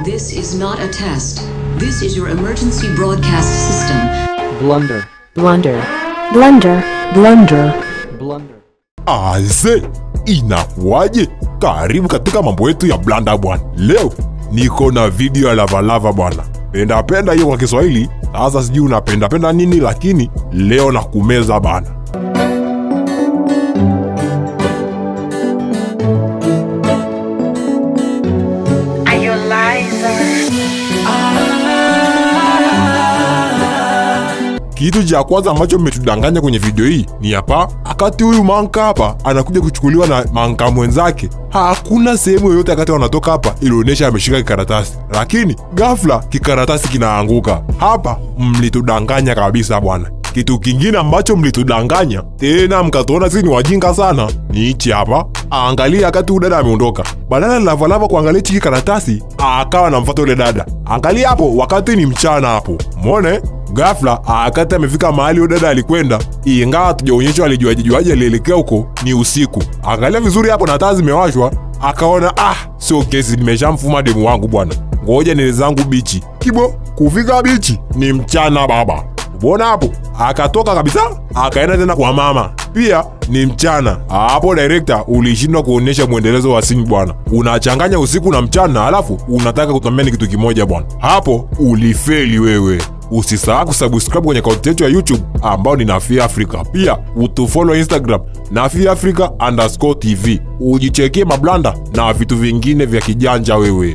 This is not a test. This is your emergency broadcast system. Blunder. Blunder. Blunder. Blunder. Blunder. Aze, inakuaje? Karibu katika mambo yetu ya Blunder bwana. Leo niko na video ya Lavalava bwana. Penda hiyo kwa Kiswahili. Sasa sijui unapenda nini, lakini leo nakumeza bana. Kitu cha kwanza ambacho mmetudanganya kwenye video hii ni hapa, akati huyu manka hapa anakuja kuchukuliwa na manka mwenzake. Hakuna sehemu yoyote akati wanatoka hapa ilionyesha ameshika kikaratasi, lakini ghafla kikaratasi kinaanguka. Hapa mlitudanganya kabisa bwana. Kitu kingine ambacho mlitudanganya tena mkatuona sisi ni wajinga sana ni hichi hapa. Angalia akati huyu dada ameondoka, badala Lavalava kuangalia hiki karatasi akawa anamfuata yule dada. Angalia hapo, wakati ni mchana hapo. Muone ghafla akati amefika mahali yule dada alikwenda, ingawa hatujaonyeshwa alijuaje alielekea huko, ni usiku. Angalia vizuri hapo na taa zimewashwa, akaona sio kesi, nimeshamfuma demu wangu bwana. Ngoja nile zangu bichi. Kibo kufika bichi ni mchana baba. Mbona hapo? Akatoka kabisa, akaenda tena kwa mama. Pia ni mchana. Hapo director ulishindwa kuonesha muendelezo wa scene bwana. Unachanganya usiku na mchana, alafu unataka kutuambia ni kitu kimoja bwana. Hapo ulifeli wewe. Usisahau kusubscribe kwenye account yetu ya YouTube ambao ni Nafi Africa. Pia utufollow Instagram nafiafrica_TV. Ujichekie mablanda na vitu vingine vya kijanja wewe.